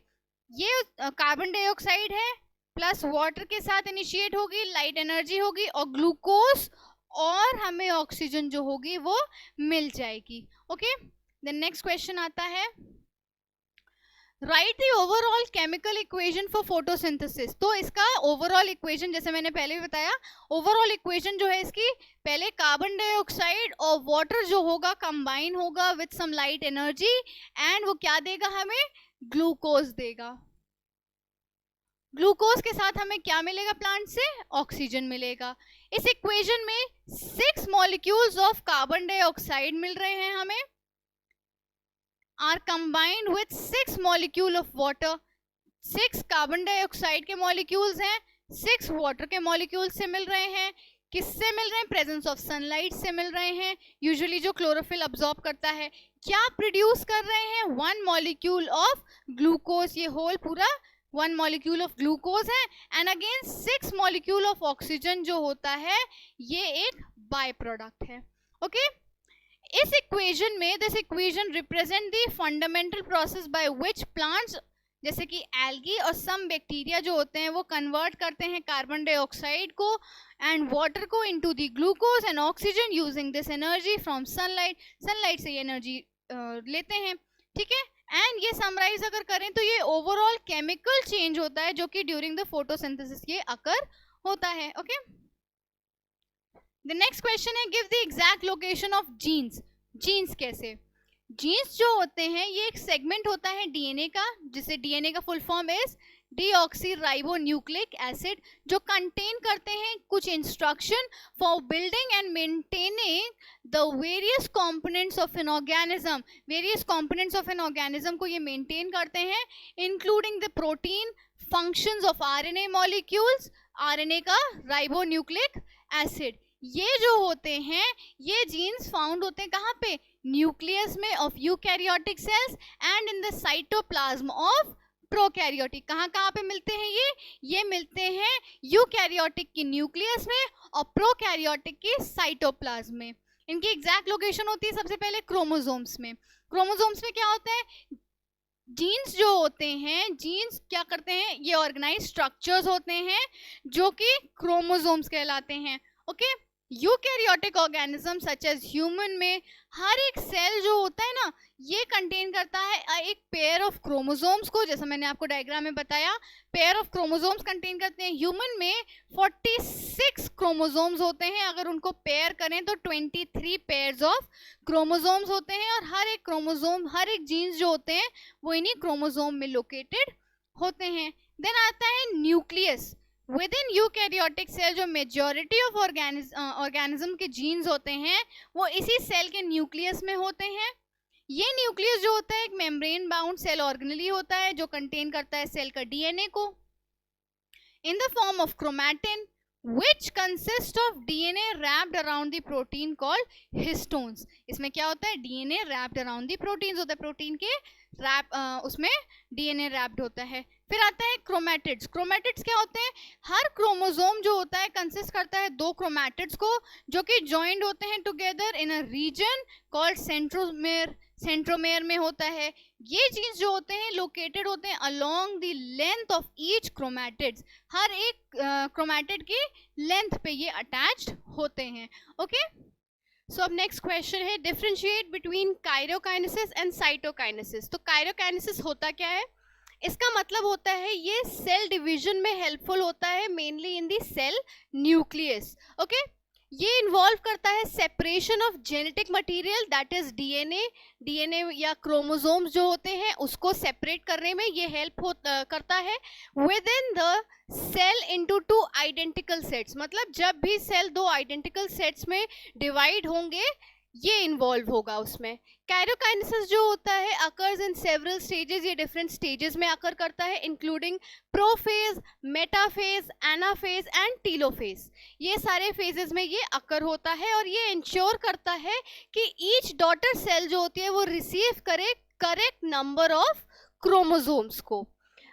ये कार्बन डाइऑक्साइड है प्लस वाटर के साथ इनिशिएट होगी, लाइट एनर्जी होगी और ग्लूकोज और हमें ऑक्सीजन जो होगी वो मिल जाएगी। ओके, देन नेक्स्ट क्वेश्चन आता है, right the overall chemical equation for photosynthesis. तो इसका ओवरऑल इक्वेशन जैसे मैंने पहले भी बताया, ओवरऑल इक्वेशन जो है इसकी, पहले कार्बन डाइऑक्साइड और वाटर जो होगा कंबाइन होगा with some light energy and वो क्या देगा हमें, ग्लूकोज देगा। ग्लूकोज के साथ हमें क्या मिलेगा प्लांट से, ऑक्सीजन मिलेगा। इस इक्वेशन में 6 मॉलिक्यूल्स ऑफ कार्बन डाइऑक्साइड मिल रहे हैं हमें, are combined with 6 molecule of water। 6 carbon dioxide के मॉलिक्यूल्स हैं, 6 वाटर के मॉलिक्यूल्स से मिल रहे हैं। किससे मिल रहे हैं? प्रेजेंस ऑफ सनलाइट से मिल रहे हैं, यूजुअली जो क्लोरोफिल अब्सॉर्ब करता है। क्या प्रोड्यूस कर रहे हैं? 1 मॉलिक्यूल ऑफ ग्लूकोज, ये होल पूरा 1 मॉलिक्यूल ऑफ ग्लूकोज है, and again 6 molecule of oxygen जो होता है ये एक बाय प्रोडक्ट है। ओके, इस इक्वेशन में this equation represent the fundamental process by which plants जैसे कि एल्गी और सम बैक्टीरिया जो होते हैं वो कन्वर्ट करते हैं कार्बन डाइऑक्साइड को एंड वाटर को into the glucose and oxygen using this energy from sunlight. Sunlight से ये एनर्जी लेते हैं, ठीक है। एंड ये समराइज अगर करें तो ये ओवरऑल केमिकल चेंज होता है जो कि ड्यूरिंग द फोटोसिंथेसिस ये अकर होता है। ओके, द नेक्स्ट क्वेश्चन है give the exact location of genes. Genes कैसे? जीन्स जो होते हैं ये एक सेगमेंट होता है डीएनए का, जिसे डीएनए का full form is deoxyribonucleic acid, जो कंटेन करते हैं कुछ instruction for building and maintaining the various components of an organism. Various components of an organism को ये मेंटेन करते हैं, including the protein functions of RNA molecules, RNA का ribonucleic acid. ये जो होते हैं ये जीन्स फाउंड होते हैं कहाँ पे? न्यूक्लियस में of eukaryotic cells and in the cytoplasm of prokaryotic. कहाँ कहाँ पे मिलते हैं ये मिलते हैं यूकैरियोटिक की न्यूक्लियस में और प्रोकैरियोटिक की साइटोप्लाज्म में। इनकी एग्जैक्ट लोकेशन होती है सबसे पहले क्रोमोसोम्स में। क्रोमोसोम्स में क्या होता है? जीन्स जो होते हैं, जीन्स क्या करते हैं? ये ऑर्गेनाइज स्ट्रक्चर्स होते हैं जो कि क्रोमोसोम्स कहलाते हैं। Okay, eukaryotic organism such as human में हर एक सेल जो होता है ना ये कंटेन करता है एक पेयर ऑफ क्रोमोसोम्स को, जैसा मैंने आपको डायग्राम में बताया पेयर ऑफ क्रोमोसोम्स कंटेन करते हैं। ह्यूमन में 46 क्रोमोसोम्स होते हैं, अगर उनको पेयर करें तो 23 पेयर्स ऑफ क्रोमोसोम्स होते हैं, और हर एक क्रोमोसोम हर एक जीन्स जो होते हैं वो इन्हीं क्रोमोसोम में लोकेटेड होते हैं। देन आता है nucleus. Within eukaryotic cell जो मेजॉरिटी ऑफ ऑर्गेनिज्म के जीन्स होते हैं वो इसी सेल के न्यूक्लियस में होते हैं। ये न्यूक्लियस जो होता है एक मेम्ब्रेन बाउंड सेल ऑर्गेनेली होता है जो कंटेन करता है सेल का डीएनए को in the form of chromatin which consist of DNA wrapped around the protein called histones। इसमें क्या होता है? DNA wrapped around the proteins होता है, प्रोटीन के रैप उसमें DNA wrapped होता है। फिर आता है क्रोमैटिड्स। क्रोमैटिड्स क्या होते हैं? हर क्रोमोसोम जो होता है कंसिस्ट करता है 2 क्रोमैटिड्स को जो कि जॉइंड होते हैं together in a reason called centromere. Centromere में होता है। ये जीन्स जो होते हैं लोकेटेड होते हैं along the length of each chromatids. हर एक क्रोमैटिड की लेंथ पे ये अटैच्ड होते हैं। ओके, सो अब नेक्स्ट क्वेश्चन है differentiate between karyokinesis and cytokinesis. तो काइरोकाइनेसिस होता क्या है? इसका मतलब होता है ये सेल डिवीजन में हेल्पफुल होता है, mainly in the cell nucleus. Okay, ये इन्वॉल्व करता है separation of genetic material that is DNA या क्रोमोसोम्स जो होते हैं उसको सेपरेट करने में ये हेल्प करता है within the cell into 2 identical sets. मतलब जब भी सेल 2 आइडेंटिकल सेट्स में डिवाइड होंगे ये इन्वॉल्व होगा उसमें। काइरोकाइनेसिस जो होता है अकर्स इन सेवरल स्टेजेस, ये डिफरेंट स्टेजेस में अकर करता है including prophase, metaphase, anaphase and telophase. ये सारे फेजेस में ये अकर होता है और ये इंश्योर करता है कि ईच डॉटर सेल जो होती है वो रिसीव करे करेक्ट नंबर ऑफ क्रोमोसोम्स को।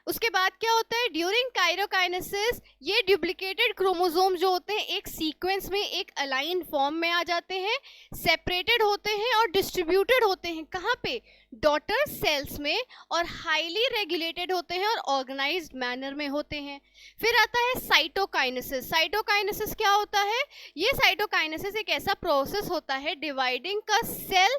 उसके बाद क्या होता है? ड्यूरिंग काइरोकाइनेसिस ये डुप्लीकेटेड क्रोमोसोम जो होते हैं एक सीक्वेंस में एक अलाइन फॉर्म में आ जाते हैं, सेपरेटेड होते हैं और डिस्ट्रीब्यूटेड होते हैं। कहाँ पे? डॉटर सेल्स में, और हाईली रेगुलेटेड होते हैं और ऑर्गेनाइज्ड मैनर में होते हैं। फिर आता है साइटोकाइनेसिस। साइटोकाइनेसिस क्या होता है? ये साइटोकाइनेसिस एक ऐसा प्रोसेस होता है डिवाइडिंग का सेल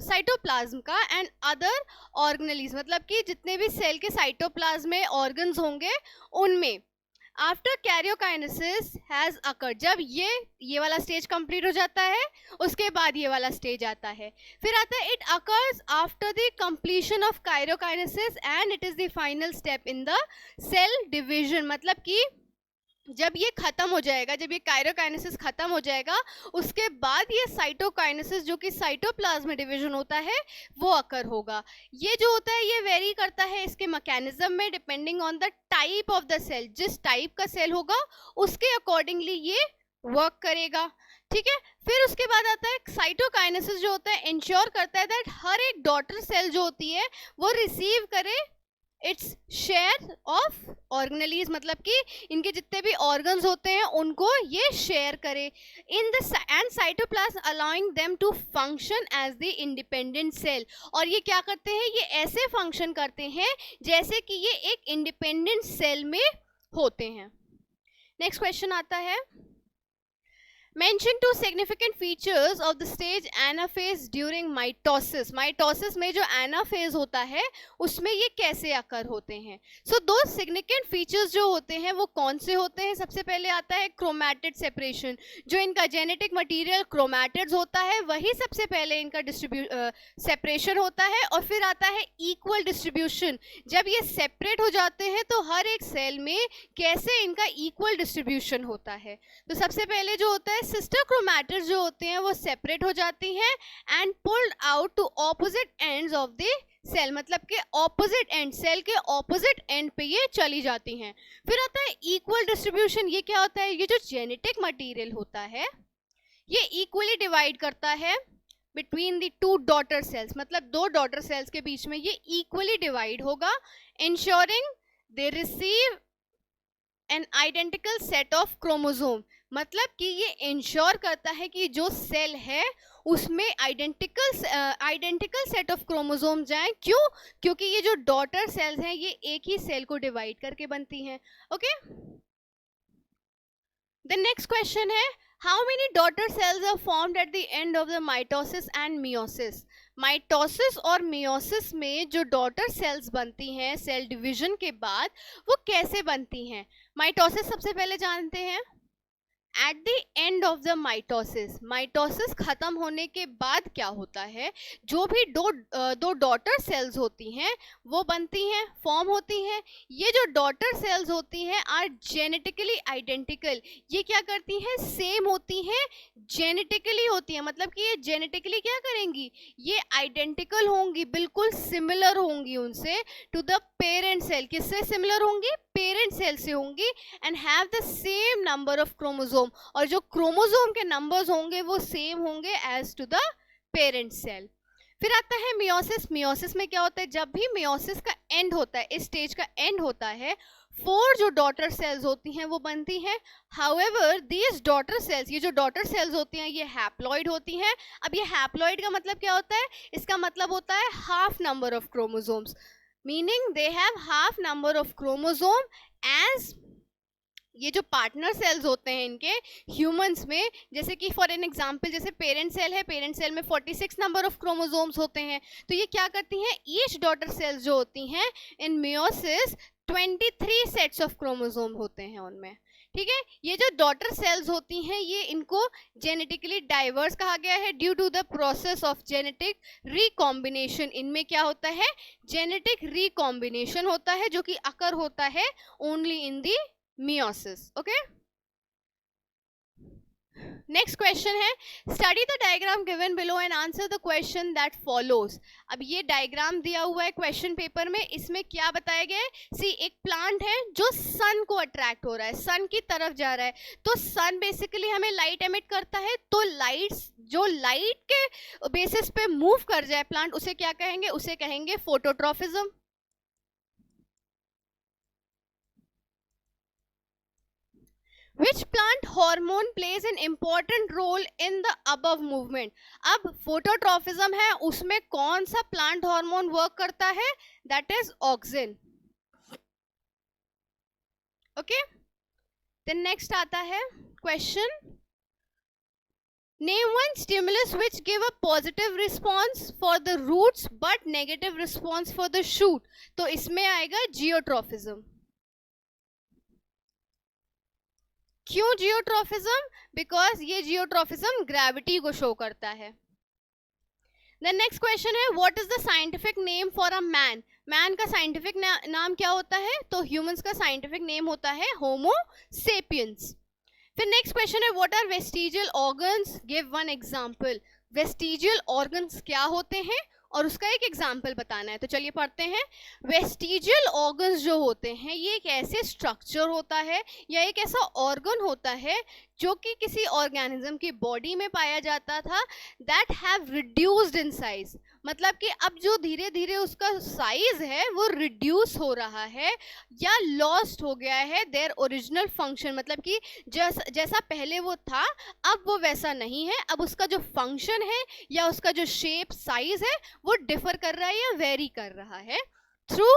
साइटोप्लाज्म का एंड अदर ऑर्गेनेलीज, मतलब कि जितने भी सेल के साइटोप्लाज्म में ऑर्गन्स होंगे उनमें। आफ्टर कैरियोकाइनेसिस हैज अकर्ड, जब ये वाला स्टेज कंप्लीट हो जाता है उसके बाद ये वाला स्टेज आता है। फिर आता है it occurs after the completion of karyokinesis and it is the final step in the cell division. मतलब कि जब ये खत्म हो जाएगा, जब ये काइरोकाइनेसिस खत्म हो जाएगा, उसके बाद ये साइटोकाइनेसिस जो कि साइटोप्लाज्म में डिवीजन होता है वो अकर होगा। ये जो होता है ये वेरी करता है इसके मैकेनिज्म में, depending on the type of the cell. जिस टाइप का सेल होगा उसके अकॉर्डिंगली ये वर्क करेगा, ठीक है। फिर उसके बाद आता है साइटोकाइनेसिस जो होता है इंश्योर करता है दैट हर एक डॉटर सेल जो होती है वो रिसीव करे इट्स शेयर ऑफ ऑर्गेनेलीज, मतलब कि इनके जितने भी ऑर्गन्स होते हैं उनको ये शेयर करे in the end cytoplasm allowing them to function as the independent cell. और ये क्या करते हैं, ये ऐसे फंक्शन करते हैं जैसे कि ये एक इंडिपेंडेंट सेल में होते हैं। नेक्स्ट क्वेश्चन आता है, Mention two significant features of the stage anaphase during mitosis. Mitosis में जो anaphase होता है उसमें ये कैसे अकर होते हैं। So दो significant features जो होते हैं वो कौन से होते हैं। सबसे पहले आता है chromatid separation, जो इनका genetic material chromatids होता है वही सबसे पहले इनका separation होता है। और फिर आता है equal distribution, जब ये separate हो जाते हैं तो हर एक सेल में कैसे इनका equal distribution होता है। तो सबसे पहले जो होता है सिस्टर क्रोमैटिड्स जो होते हैं वो सेपरेट हो जाती हैं and pulled out to opposite ends of the cell, मतलब कि ऑपोजिट एंड, सेल के ऑपोजिट एंड पे ये चली जाती हैं। फिर आता है इक्वल डिस्ट्रीब्यूशन। ये क्या होता है, ये जो जेनेटिक मटेरियल होता है ये इक्वली डिवाइड करता है between the two daughter cells, मतलब दो डॉटर सेल्स के बीच में ये इक्वली डिवाइड होगा, ensuring they receive an identical set of chromosome, मतलब कि ये इंश्योर करता है कि जो सेल है उसमें आइडेंटिकल सेट ऑफ क्रोमोसोम जाए। क्यों, क्योंकि ये जो डॉटर सेल्स हैं ये एक ही सेल को डिवाइड करके बनती हैं। ओके, द नेक्स्ट क्वेश्चन है, how many daughter cells are formed at the end of the mitosis and meiosis. Mitosis और मियोसिस में जो डॉटर सेल्स बनती हैं सेल डिवीजन के बाद वो कैसे बनती हैं। माइटोसिस सबसे पहले जानते हैं, eight the end of the mitosis, mitosis खत्म होने के बाद क्या होता है, जो भी दो डॉटर सेल्स होती हैं वो बनती हैं, फॉर्म होती हैं। ये जो डॉटर सेल्स होती हैं आर जेनेटिकली आइडेंटिकल, ये क्या करती हैं, सेम होती हैं, जेनेटिकली होती हैं, मतलब कि ये जेनेटिकली क्या करेंगी, ये आइडेंटिकल होंगी, बिल्कुल सिमिलर होंगी उनसे टू द पेरेंट सेल। किससे सिमिलर होंगी, पेरेंट सेल से होंगी, and have the same number of chromosome, और जो क्रोमोसोम के नंबर्स होंगे वो सेम होंगे as to the parent cell. फिर आता है मियोसिस। मियोसिस में क्या होता है, जब भी मियोसिस का एंड होता है, इस स्टेज का एंड होता है, 4 जो डॉटर सेल्स होती हैं वो बनती हैं। हाउएवर दीज डॉटर सेल्स, ये जो डॉटर सेल्स होती हैं ये हैप्लॉइड होती हैं। अब ये हैप्लॉइड का मतलब क्या होता है, इसका मतलब होता है half number of chromosomes, meaning they have half number of chromosome as ये जो पार्टनर सेल्स होते हैं इनके ह्यूमंस में, जैसे कि फॉर एन एग्जांपल जैसे पेरेंट सेल है, पेरेंट सेल में 46 नंबर ऑफ क्रोमोसोम्स होते हैं, तो ये क्या करती हैं, ईच डॉटर सेल्स जो होती हैं इन मियोसिस 23 सेट्स ऑफ क्रोमोसोम होते हैं उनमें, ठीक है। ये जो डॉटर सेल्स होती हैं ये इनको जेनेटिकली डाइवर्स कहा गया है due to the process of genetic recombination. इनमें क्या होता है, जेनेटिक रिकॉम्बिनेशन होता है जो कि अकर होता है only in the meiosis. Okay, next question है, study the diagram given below and answer the question that follows. अब ये डायग्राम दिया हुआ है क्वेश्चन पेपर में, इसमें क्या बताया गया है, सी एक प्लांट है जो सन को अट्रैक्ट हो रहा है, सन की तरफ जा रहा है, तो सन बेसिकली हमें लाइट एमिट करता है, तो लाइट्स जो लाइट के बेसिस पे मूव कर जाए प्लांट उसे क्या कहेंगे, उसे कहेंगे फोटोट्रॉफिज्म। Which plant hormone plays an important role in the above movement? अब फोटोट्रॉफिज्म है, उसमें कौन सा प्लांट हार्मोन वर्क करता है, that is auxin. Okay, then next आता है question, name one stimulus which give a positive response for the roots but negative response for the shoot. तो इसमें आएगा जियोट्रॉफिज्म। क्यों जियोट्रॉफिज्म, बिकॉज ये जियोट्रॉफिज्म ग्रेविटी को शो करता है। द नेक्स्ट क्वेश्चन है, what is the scientific name for a man. Man का साइंटिफिक नाम क्या होता है? तो ह्यूमंस का साइंटिफिक नेम होता है होमो सेपियंस। फिर नेक्स्ट क्वेश्चन है what are vestigial organs, give one example. Vestigial organs क्या होते हैं और उसका एक एग्जाम्पल बताना है। तो चलिए पढ़ते हैं। वेस्टिजियल ऑर्गन्स जो होते हैं ये एक ऐसे स्ट्रक्चर होता है या एक ऐसा ऑर्गन होता है जो कि किसी ऑर्गेनिज्म की बॉडी में पाया जाता था, that have reduced in size. मतलब कि अब जो धीरे धीरे उसका साइज है वो रिड्यूस हो रहा है या लॉस्ट हो गया है देयर ओरिजिनल फंक्शन। मतलब कि जैसा पहले वो था अब वो वैसा नहीं है, अब उसका जो फंक्शन है या उसका जो शेप साइज है वो डिफर कर रहा है या वेरी कर रहा है थ्रू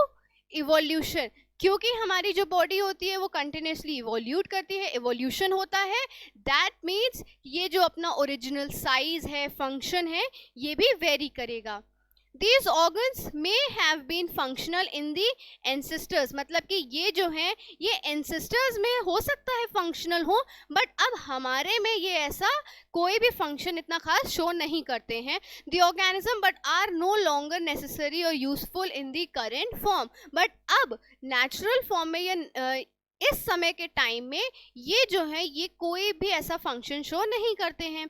इवोल्यूशन। क्योंकि हमारी जो बॉडी होती है वो कंटिन्यूसली इवोल्यूट करती है, इवोल्यूशन होता है, दैट मीन्स ये जो अपना ओरिजिनल साइज है, फंक्शन है, ये भी वेरी करेगा। These organs may have been functional in the ancestors। मतलब कि ये जो हैं ये ancestors में हो सकता है functional हो, but अब हमारे में ये ऐसा कोई भी function इतना खास show नहीं करते हैं। The organism but are no longer necessary or useful in the current form। but अब natural form में या इस समय के टाइम में ये जो है ये कोई भी ऐसा function show नहीं करते हैं।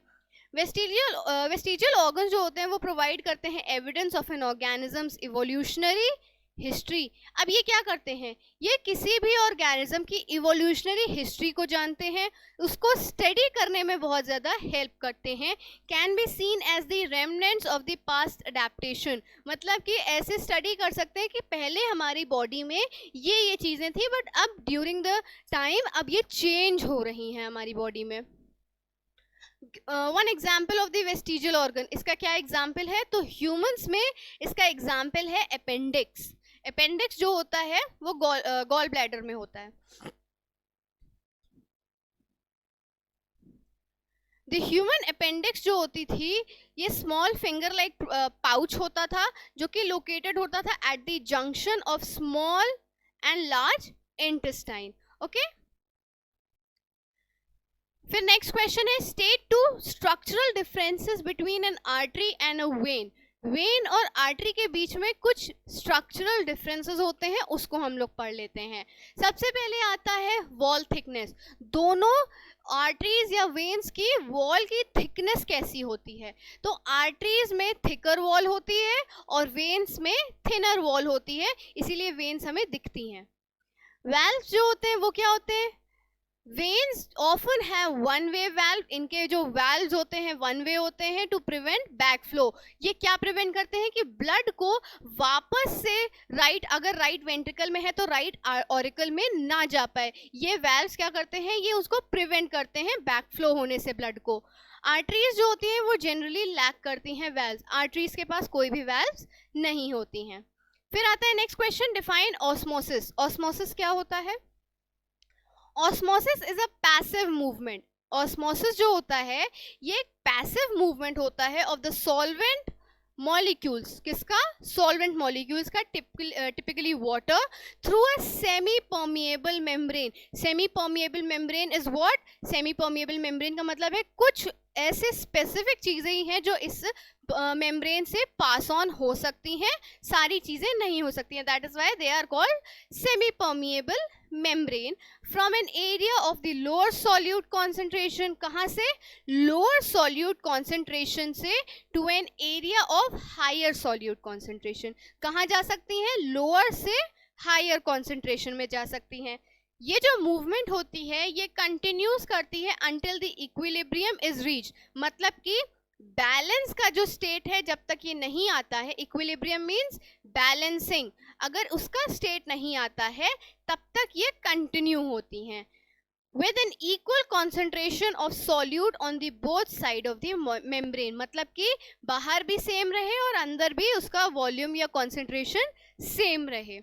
वेस्टिजियल ऑर्गन्स जो होते हैं वो प्रोवाइड करते हैं evidence of N organisms evolutionary history. अब ये क्या करते हैं? ये किसी भी ऑर्गेनिज्म की इवोल्यूशनरी हिस्ट्री को जानते हैं, उसको स्टडी करने में बहुत ज़्यादा हेल्प करते हैं। Can be seen as the remnants of the past adaptation. मतलब कि ऐसे स्टडी कर सकते हैं कि पहले हमारी बॉडी में ये चीज़ें थी बट अब ड्यूरिंग द टाइम अब ये चेंज हो रही हैं हमारी बॉडी में। One example of the vestigial organ, इसका क्या एग्जाम्पल है? तो ह्यूमंस में इसका एग्जाम्पल है अपेंडिक्स। अपेंडिक्स जो होता है वो गॉल ब्लैडर में होता है। द ह्यूमन अपेंडिक्स जो होती थी ये स्मॉल फिंगर लाइक पाउच होता था जो कि लोकेटेड होता था at the junction of small and large intestine. Okay, फिर नेक्स्ट क्वेश्चन है state two structural differences between an artery and a vein. Vein और आर्टरी के बीच में कुछ स्ट्रक्चरल डिफरेंसेस होते हैं, उसको हम लोग पढ़ लेते हैं। सबसे पहले आता है वॉल थिकनेस। दोनों आर्टरीज या वेन्स की वॉल की थिकनेस कैसी होती है? तो आर्टरीज में थिकर वॉल होती है और वेन्स में थिनर वॉल होती है, इसीलिए वेन्स हमें दिखती हैं। वेल्व्स जो होते हैं वो क्या होते हैं? Veins often have one way valve। इनके जो valves होते हैं one way होते हैं to prevent backflow। ये क्या prevent करते हैं कि blood को वापस से right, अगर right ventricle में है तो right auricle में ना जा पाए। ये valves क्या करते हैं? ये उसको prevent करते हैं backflow होने से blood को। arteries जो होती हैं वो generally lack करती हैं valves। arteries के पास कोई भी valves नहीं होती हैं। फिर आता है next question, define osmosis। osmosis क्या होता है? Osmosis is a passive movement. Osmosis जो होता है ये एक पैसिव मूवमेंट होता है ऑफ द सॉल्वेंट मॉलिक्यूल्स। किसका? सॉल्वेंट मॉलिक्यूल्स का, typically water, through a semi permeable membrane. Semi permeable membrane is what? Semi permeable membrane का मतलब है कुछ ऐसे स्पेसिफिक चीजें ही हैं जो इस मेम्ब्रेन से पास ऑन हो सकती हैं, सारी चीजें नहीं हो सकती हैं। That is why they are called semi permeable membrane. From an area of the lower solute concentration, कहाँ से? लोअर सॉल्यूट कॉन्सेंट्रेशन से to an area of higher solute concentration. कहाँ जा सकती हैं? लोअर से हायर कॉन्सेंट्रेशन में जा सकती हैं। ये जो मूवमेंट होती है ये कंटिन्यूस करती है until the equilibrium is reach. मतलब कि बैलेंस का जो स्टेट है जब तक ये नहीं आता है, इक्विलिब्रियम मीन्स बैलेंसिंग, अगर उसका स्टेट नहीं आता है तब तक ये कंटिन्यू होती हैं with an equal concentration of solute on the both side of the membrane। मतलब कि बाहर भी सेम रहे और अंदर भी उसका वॉल्यूम या कॉन्सेंट्रेशन सेम रहे।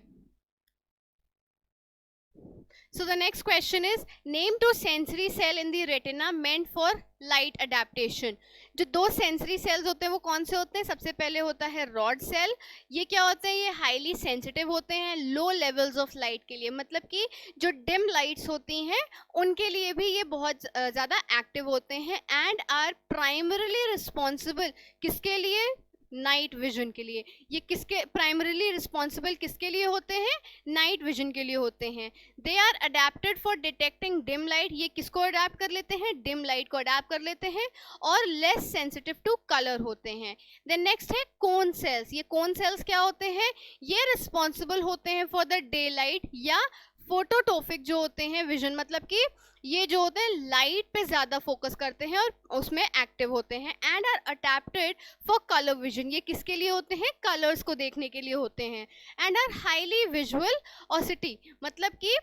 So the next question is name two sensory cell in the retina meant for light adaptation। जो दो सेंसरी सेल्स होते हैं वो कौन से होते हैं? सबसे पहले होता है रॉड सेल। ये क्या होते हैं? ये हाईली सेंसिटिव होते हैं लो लेवल्स ऑफ लाइट के लिए। मतलब कि जो डिम लाइट्स होती हैं उनके लिए भी ये बहुत ज़्यादा एक्टिव होते हैं एंड आर प्राइमरीली रिस्पॉन्सिबल किसके लिए? नाइट विजन के लिए। ये किसके प्राइमरीली रिस्पॉन्सिबल किसके लिए होते हैं? नाइट विजन के लिए होते हैं। They are adapted for detecting dim light, ये किसको अडेप्ट कर लेते हैं? डिम लाइट को अडेप्ट कर लेते हैं, और लेस सेंसिटिव टू कलर होते हैं। देन नेक्स्ट है कोन सेल्स। ये कोन सेल्स क्या होते हैं? ये रिस्पॉन्सिबल होते हैं फॉर द डे लाइट या फोटोटॉपिक जो होते हैं विजन, मतलब कि ये जो होते हैं लाइट पे ज़्यादा फोकस करते हैं और उसमें एक्टिव होते हैं। And are adapted for colour vision, ये किसके लिए होते हैं? कलर्स को देखने के लिए होते हैं। एंड आर हाईली विजुअल ऑसिटी, मतलब कि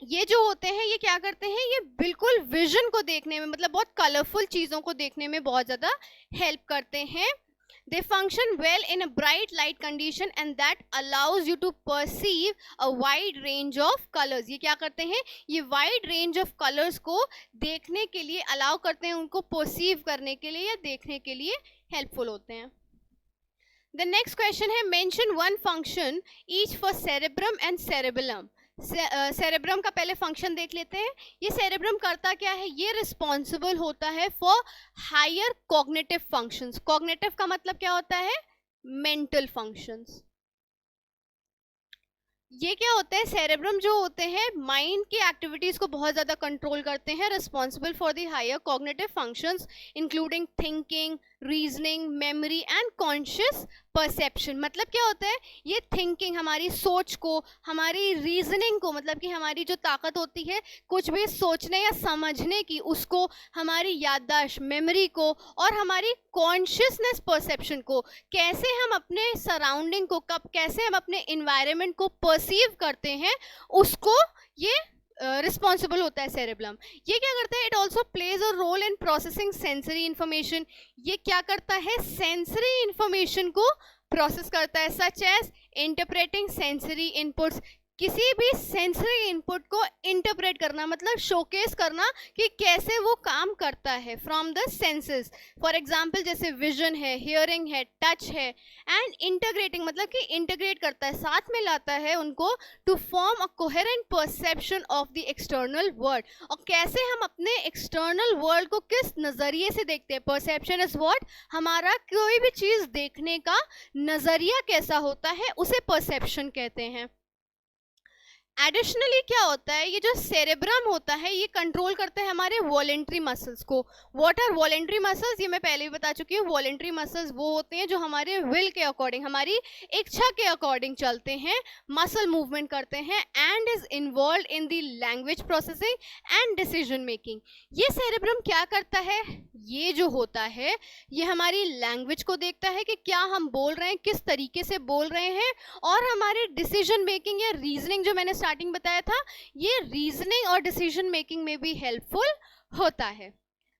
ये जो होते हैं ये क्या करते हैं? ये बिल्कुल विजन को देखने में, मतलब बहुत कलरफुल चीज़ों को देखने में बहुत ज़्यादा हेल्प करते हैं। They function well in a bright light condition and that allows you to perceive a wide range of colors. ये क्या करते हैं? ये wide range of colors को देखने के लिए allow करते हैं, उनको perceive करने के लिए या देखने के लिए helpful होते हैं। The next question है mention one function each for cerebrum and cerebellum. Cerebrum का पहले फंक्शन देख लेते हैं। ये सेरेब्रम करता क्या है? ये रिस्पॉन्सिबल होता है for higher cognitive functions. Cognitive का मतलब क्या होता है? Mental functions. ये क्या होता है? सेरेब्रम जो होते हैं माइंड की एक्टिविटीज को बहुत ज़्यादा कंट्रोल करते हैं, responsible for the higher cognitive functions including thinking, reasoning, memory and conscious perception. मतलब क्या होता है? ये थिंकिंग, हमारी सोच को, हमारी रीजनिंग को, मतलब कि हमारी जो ताकत होती है कुछ भी सोचने या समझने की, उसको, हमारी याददाश्त, मेमोरी को, और हमारी कॉन्शियसनेस परसेप्शन को, कैसे हम अपने सराउंडिंग को, कब कैसे हम अपने इन्वायरमेंट को परसीव करते हैं, उसको ये रिस्पॉन्सिबल होता है सेरेब्रम। ये क्या करता है? It also plays a role in processing sensory information. ये क्या करता है? सेंसरी इंफॉर्मेशन को प्रोसेस करता है, such as interpreting sensory inputs. किसी भी सेंसरी इनपुट को इंटरप्रेट करना, मतलब शोकेस करना कि कैसे वो काम करता है from the senses. For example जैसे विजन है, हियरिंग है, टच है। एंड इंटीग्रेटिंग मतलब कि इंटीग्रेट करता है, साथ में लाता है उनको to form a coherent perception of the external world. और कैसे हम अपने एक्सटर्नल वर्ल्ड को किस नज़रिए से देखते हैं? Perception is what? हमारा कोई भी चीज़ देखने का नज़रिया कैसा होता है, उसे परसेप्शन कहते हैं। एडिशनली क्या होता है? ये जो सेरेब्रम होता है ये कंट्रोल करता है हमारे वॉलेंट्री मसल्स को। What are voluntary muscles? ये मैं पहले भी बता चुकी हूँ। वॉलेंट्री मसल्स वो होते हैं जो हमारे विल के अकॉर्डिंग, हमारी इच्छा के अकॉर्डिंग चलते हैं, मसल मूवमेंट करते हैं, and is involve in the language processing and decision making. ये सेरेब्रम क्या करता है? ये जो होता है ये हमारी लैंग्वेज को देखता है कि क्या हम बोल रहे हैं, किस तरीके से बोल रहे हैं, और हमारे डिसीजन मेकिंग या रीजनिंग जो मैंने स्टार्टिंग बताया था, ये रीजनिंग और डिसीजन मेकिंग में भी हेल्पफुल होता है।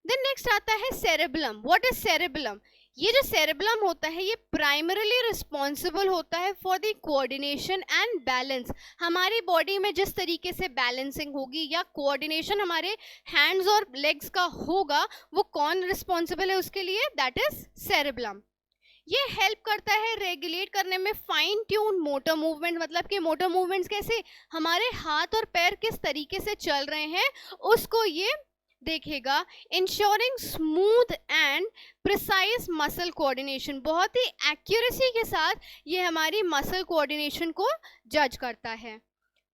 देन नेक्स्ट आता है सेरेबेलम। What is cerebellum? ये जो सेरेबेलम होता है ये प्राइमरीली रिस्पॉन्सिबल होता है for the coordination and balance. हमारी बॉडी में जिस तरीके से बैलेंसिंग होगी या कोऑर्डिनेशन हमारे हैंड्स और लेग्स का होगा, वो कौन रिस्पॉन्सिबल है उसके लिए? That is cerebellum. ये हेल्प करता है रेगुलेट करने में फाइन ट्यून मोटर मूवमेंट। मतलब कि मोटर मूवमेंट्स कैसे, हमारे हाथ और पैर किस तरीके से चल रहे हैं उसको ये देखेगा। Ensuring smooth and precise muscle coordination, बहुत ही एक्यूरेसी के साथ ये हमारी मसल कोऑर्डिनेशन को जज करता है।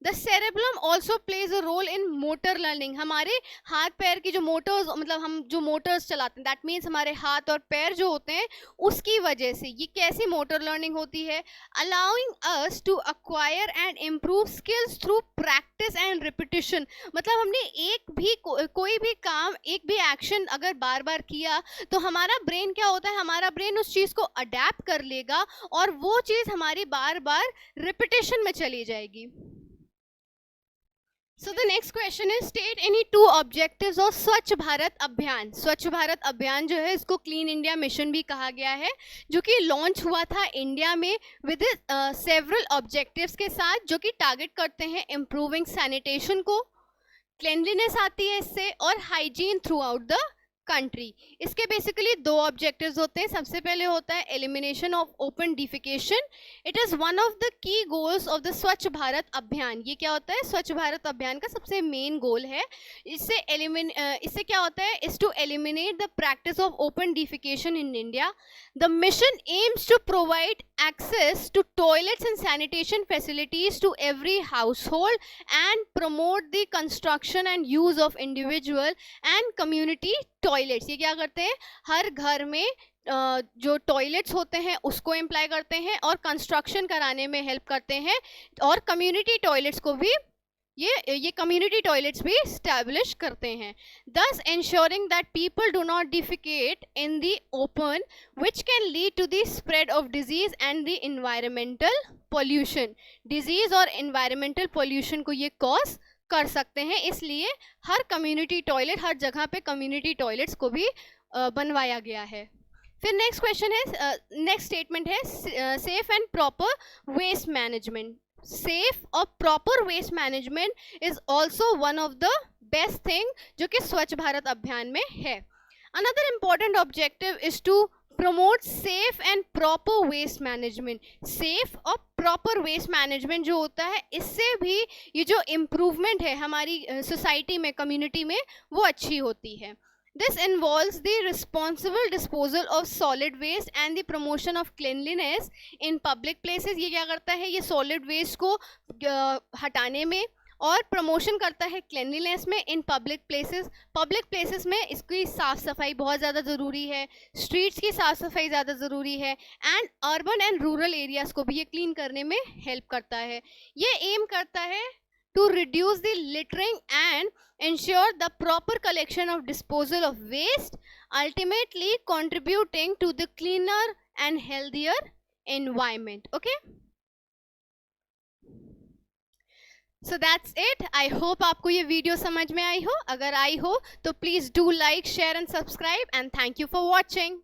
The cerebellum also plays a role in motor learning. हमारे हाथ पैर की जो मोटर्स, मतलब हम जो मोटर्स चलाते हैं, दैट मीन्स हमारे हाथ और पैर जो होते हैं उसकी वजह से ये कैसी मोटर लर्निंग होती है? Allowing us to acquire and improve skills through practice and repetition. मतलब हमने एक भी कोई भी काम, एक भी एक्शन अगर बार बार किया तो हमारा ब्रेन क्या होता है? हमारा ब्रेन उस चीज़ को अडेप्ट कर लेगा और वो चीज़ हमारी बार बार रिपीटिशन में चली जाएगी। So the next question is state any two objectives of स्वच्छ भारत अभियान। स्वच्छ भारत अभियान जो है इसको क्लीन इंडिया मिशन भी कहा गया है, जो कि लॉन्च हुआ था इंडिया में विद सेवरल ऑब्जेक्टिव्स के साथ, जो कि टारगेट करते हैं इम्प्रूविंग सैनिटेशन को, क्लेनलीनेस आती है इससे, और hygiene through out the country. इसके बेसिकली दो ऑब्जेक्टिव्स होते हैं। सबसे पहले होता है elimination of open defecation. It is one of the key goals of the स्वच्छ भारत अभियान। ये क्या होता है? स्वच्छ भारत अभियान का सबसे मेन गोल है। इससे क्या होता है? Is to eliminate the practice of open defecation in India. The mission aims to provide access to toilets and sanitation facilities to every household and promote the construction and use of individual and community toilets। ये क्या करते हैं? हर घर में जो toilets होते हैं उसको एम्प्लाई करते हैं और कंस्ट्रक्शन कराने में हेल्प करते हैं, और कम्युनिटी टॉयलेट्स को भी ये कम्युनिटी टॉयलेट्स भी स्टैब्लिश करते हैं। thus ensuring that people do not defecate in the open which can lead to the spread of disease and the environmental pollution। disease और environmental pollution को ये cause कर सकते हैं, इसलिए हर कम्युनिटी टॉयलेट, हर जगह पे कम्युनिटी टॉयलेट्स को भी बनवाया गया है। फिर नेक्स्ट क्वेश्चन है, नेक्स्ट स्टेटमेंट है safe and proper waste management. Safe और proper waste management is also one of the best thing जो कि स्वच्छ भारत अभियान में है। Another important objective is to promote safe and proper waste management. Safe और proper waste management जो होता है, इससे भी ये जो इम्प्रूवमेंट है हमारी सोसाइटी में, कम्युनिटी में, वो अच्छी होती है। This involves the responsible disposal of solid waste and the promotion of cleanliness in public places। ये क्या करता है? ये solid waste को हटाने में और प्रमोशन करता है क्लेनलीनेस में in public places. Public places में इसकी साफ़ सफाई बहुत ज़्यादा ज़रूरी है, स्ट्रीट्स की साफ़ सफाई ज़्यादा ज़रूरी है, and urban and rural areas को भी ये क्लीन करने में हेल्प करता है। ये एम करता है to reduce the littering and ensure the proper collection of disposal of waste, ultimately contributing to the cleaner and healthier environment। Okay, so that's it। I hope आपको ये वीडियो समझ में आई हो। अगर आई हो तो please do like, share and subscribe, and thank you for watching।